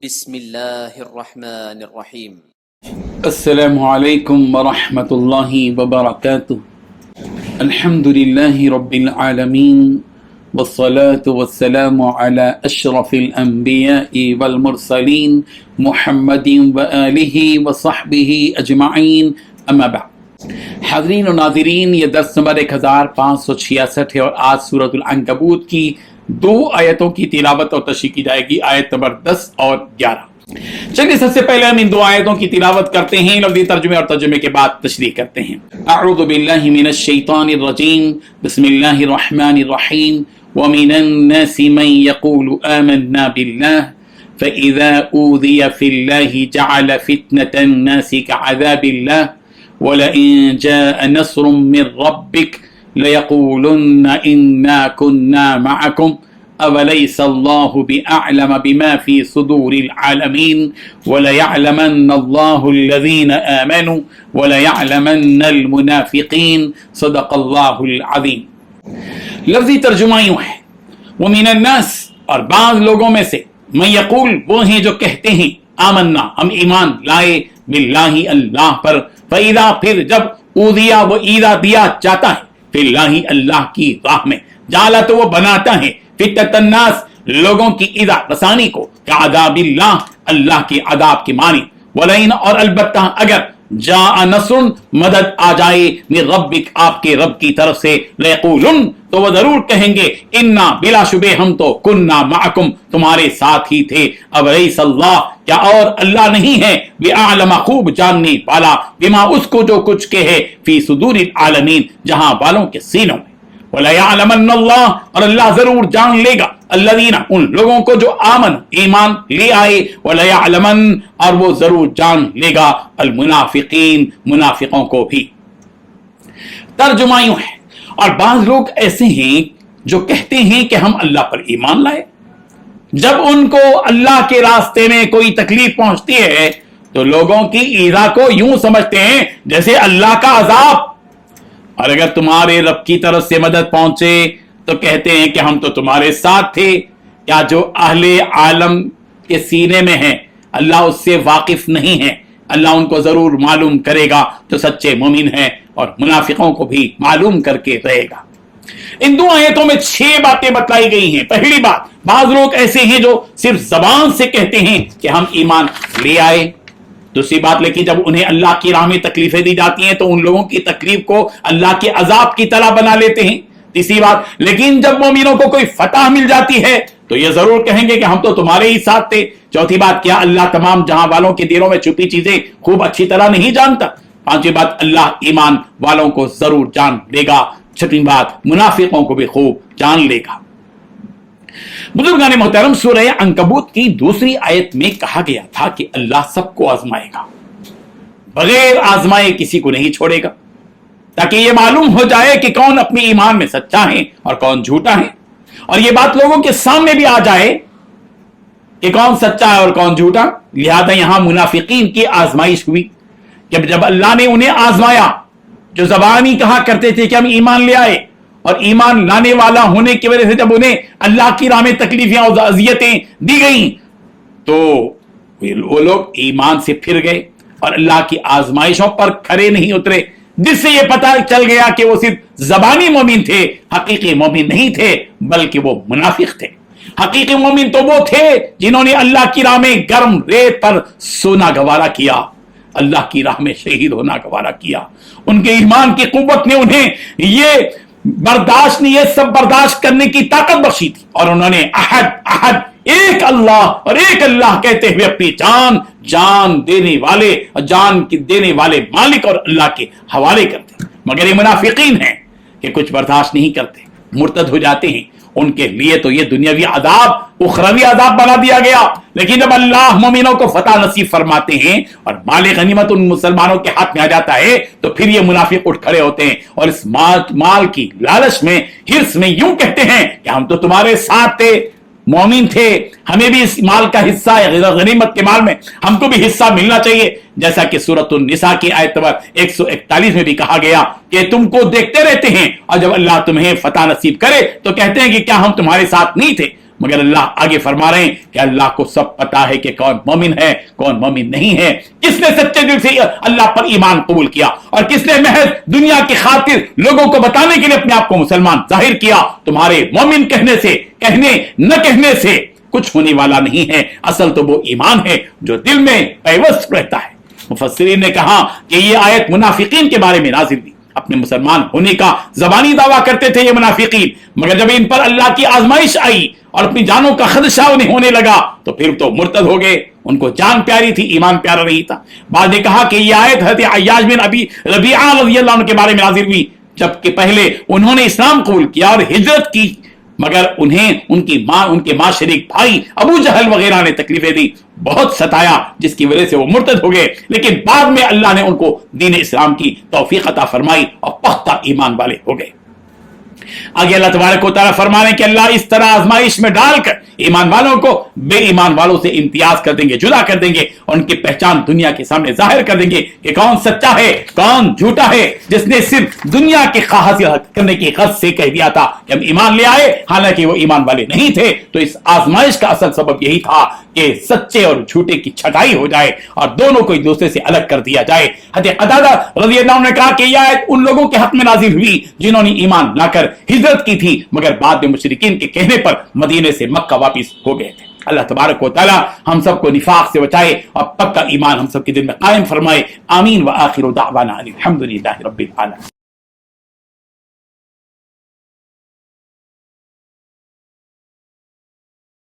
بسم اللہ الرحمن الرحیم۔ السلام علیکم ورحمۃ اللہ وبرکاتہ۔ الحمد للہ رب العالمین والصلاة والسلام علی اشرف الانبیاء والمرسلین محمد وآلہ وصحبہ اجمعین، اما بعد۔ حاضرین و ناظرین، یہ درس نمبر 1566 ہے اور آج سورۃ العنکبوت کی دو آیتوں کی تلاوت اور تشریح کی جائے گی، آیت نمبر 10 اور 11۔ چلیے سب سے پہلے ہم ان دو آیتوں کی تلاوت کرتے ہیں، لفظی ترجمے اور ترجمے کے بعد تشریح کرتے ہیں۔ اعوذ باللہ من الشیطان الرجیم، بسم اللہ الرحمن الرحیم۔ ومن الناس من يقول آمنا بالله فإذا أوذي في الله جعل فتنة الناس كعذاب الله ولئن جاء نصر من ربك ليقولن إنا كنا معكم أوليس الله بأعلم بما في صدور العالمين وليعلمن الله الذين آمنوا وليعلمن المنافقين صدق الله العظيم۔ لفظی ترجمہ یوں ہے، ومن الناس، اور بعض لوگوں میں سے، من یقول، وہ ہیں جو کہتے ہیں، آمنا، ہم ایمان لائے، باللہ، اللہ پر، فإذا، پھر جب، اوذیا، وہ ایذا دیا جاتا ہے، فی اللہ، اللہ کی راہ میں، جعل، تو وہ بناتا ہے، فتنة الناس، لوگوں کی ایذا رسانی کو، کعذاب اللہ، اللہ کے عذاب کی مانی، ولئن، اور البتہ اگر، جاء نصر، مدد آ جائے، من ربک، آپ کے رب کی طرف سے، لیقولن، تو وہ ضرور کہیں گے، انا، بلا شبہ ہم تو، کننا معکم، تمہارے ساتھ ہی تھے، اولیس اللہ، کیا اور اللہ نہیں ہے، بِأَعْلَمَ، خوب جاننے والا، بما، اس کو جو کچھ کہ ہے، فی صدور العالمین، جہاں والوں کے سینوں میں، وَلَيَعْلَمَنَّ اللَّهُ، اور اللہ ضرور جان لے گا، الذین، ان لوگوں کو جو آمن، ایمان لے آئے، وَلَيَعْلَمَنَّ، اور وہ ضرور جان لے گا، المنافقین، منافقوں کو بھی۔ ترجمہ یوں ہے، اور بعض لوگ ایسے ہیں جو کہتے ہیں کہ ہم اللہ پر ایمان لائے، جب ان کو اللہ کے راستے میں کوئی تکلیف پہنچتی ہے تو لوگوں کی ایذا کو یوں سمجھتے ہیں جیسے اللہ کا عذاب، اور اگر تمہارے رب کی طرف سے مدد پہنچے تو کہتے ہیں کہ ہم تو تمہارے ساتھ تھے۔ کیا جو اہل عالم کے سینے میں ہے اللہ اس سے واقف نہیں ہے؟ اللہ ان کو ضرور معلوم کرے گا جو سچے مومن ہیں، اور منافقوں کو بھی معلوم کر کے رہے گا۔ ان دو آیتوں میں 6 باتیں بتلائی گئی ہیں۔ پہلی بات، بعض لوگ ایسے ہیں جو صرف زبان سے کہتے ہیں کہ ہم ایمان لے آئے۔ دوسری بات، لیکن جب انہیں اللہ کی راہ میں تکلیفیں دی جاتی ہیں تو ان لوگوں کی تکلیف کو اللہ کے عذاب کی طرح بنا لیتے ہیں۔ تیسری بات، لیکن جب مومنوں کو کوئی فتح مل جاتی ہے تو یہ ضرور کہیں گے کہ ہم تو تمہارے ہی ساتھ تھے۔ چوتھی بات، کیا اللہ تمام جہاں والوں کے دلوں میں چھپی چیزیں خوب اچھی طرح نہیں جانتا؟ پانچویں بات، اللہ ایمان والوں کو ضرور جان لے گا۔ چھٹویں بات، منافقوں کو بھی خوب جان لے گا۔ بزرگان محترم، سورہ عنکبوت کی دوسری آیت میں کہا گیا تھا کہ اللہ سب کو آزمائے گا، بغیر آزمائے کسی کو نہیں چھوڑے گا، تاکہ یہ معلوم ہو جائے کہ کون اپنے ایمان میں سچا ہے اور کون جھوٹا ہے، اور یہ بات لوگوں کے سامنے بھی آ جائے کہ کون سچا ہے اور کون جھوٹا۔ لہذا یہاں منافقین کی آزمائش ہوئی، جب اللہ نے انہیں آزمایا، جو زبانی کہا کرتے تھے کہ ہم ایمان لے آئے، اور ایمان لانے والا ہونے کی وجہ سے جب انہیں اللہ کی راہ میں تکلیفیں اور اذیتیں دی گئیں تو وہ لوگ ایمان سے پھر گئے اور اللہ کی آزمائشوں پر کھرے نہیں اترے، جس سے یہ پتہ چل گیا کہ وہ صرف زبانی مومن تھے، حقیقی مومن نہیں تھے، بلکہ وہ منافق تھے۔ حقیقی مومن تو وہ تھے جنہوں نے اللہ کی راہ میں گرم ریت پر سونا گوارا کیا، اللہ کی راہ میں شہید ہونا گوارا کیا۔ ان کے ایمان کی قوت نے انہیں یہ سب برداشت کرنے کی طاقت بخشی تھی، اور انہوں نے احد، ایک اللہ، اور ایک اللہ کہتے ہوئے اپنی جان دینے والے مالک اور اللہ کے حوالے کرتے۔ مگر یہ منافقین ہیں کہ کچھ برداشت نہیں کرتے، مرتد ہو جاتے ہیں۔ ان کے لیے تو یہ دنیاوی عذاب اخروی عذاب بنا دیا گیا، لیکن جب اللہ مومنوں کو فتح نصیب فرماتے ہیں اور مال غنیمت ان مسلمانوں کے ہاتھ میں آ جاتا ہے تو پھر یہ منافق اٹھ کھڑے ہوتے ہیں اور اس مال کی لالچ میں، حرص میں یوں کہتے ہیں کہ ہم تو تمہارے ساتھ تھے، مومن تھے، ہمیں بھی اس مال کا حصہ ہے، غنیمت کے مال میں ہم کو بھی حصہ ملنا چاہیے، جیسا کہ سورۃ النساء کی آیت نمبر 141 میں بھی کہا گیا کہ تم کو دیکھتے رہتے ہیں اور جب اللہ تمہیں فتح نصیب کرے تو کہتے ہیں کہ کیا ہم تمہارے ساتھ نہیں تھے۔ مگر اللہ آگے فرما رہے ہیں کہ اللہ کو سب پتا ہے کہ کون مومن ہے کون مومن نہیں ہے، کس نے سچے دل سے اللہ پر ایمان قبول کیا اور کس نے محض دنیا کی خاطر لوگوں کو بتانے کے لیے اپنے آپ کو مسلمان ظاہر کیا۔ تمہارے مومن کہنے سے، کہنے نہ کہنے سے کچھ ہونے والا نہیں ہے، اصل تو وہ ایمان ہے جو دل میں پیوست رہتا ہے۔ مفسرین نے کہا کہ یہ آیت منافقین کے بارے میں نازل ہوئی، اپنے مسلمان ہونے کا زبانی دعویٰ کرتے تھے یہ منافقین، مگر جب ان پر اللہ کی آزمائش آئی اور اپنی جانوں کا خدشہ انہیں ہونے لگا تو پھر تو مرتد ہو گئے، ان کو جان پیاری تھی ایمان پیارا نہیں تھا۔ بعد نے کہا کہ یہ آیت حضرت عیاش بن ابی ربیعہ رضی اللہ عنہ کے بارے میں نازل ہوئی، جبکہ پہلے انہوں نے اسلام قبول کیا اور ہجرت کی، مگر انہیں ان کے ماں شریک بھائی ابو جہل وغیرہ نے تکلیفیں دی، بہت ستایا، جس کی وجہ سے وہ مرتد ہو گئے، لیکن بعد میں اللہ نے ان کو دین اسلام کی توفیق عطا فرمائی اور پختہ ایمان والے ہو گئے۔ آگے اللہ تبارک و تعالیٰ فرما رہے ہیں کہ اللہ اس طرح آزمائش میں ڈال کر ایمان والوں کو بے ایمان والوں سے امتیاز کر دیں گے، جدا کر دیں گے، اور ان کی پہچان دنیا کے سامنے ظاہر کر دیں گے کہ کون سچا ہے کون جھوٹا ہے۔ جس نے صرف دنیا کی خواہش کرنے کی غرض سے کہہ دیا تھا کہ ہم ایمان لے آئے، حالانکہ وہ ایمان والے نہیں تھے، تو اس آزمائش کا اصل سبب یہی تھا کہ سچے اور جھوٹے کی چھٹائی ہو جائے اور دونوں کو ایک دوسرے سے الگ کر دیا جائے۔ حضرت قتادہ رضی اللہ عنہ نے کہا کہ یہ آیت ان لوگوں کے حق میں نازل ہوئی جنہوں نے ایمان لا کر ہجرت کی تھی، مگر بعد میں مشرکین کے کہنے پر مدینے سے مکہ واپس ہو گئے تھے۔ اللہ تبارک و تعالی ہم سب کو نفاق سے بچائے اور پکا ایمان ہم سب کے دل میں قائم فرمائے۔ آمین۔ وآخر دعوانا الحمدللہ رب العالمین۔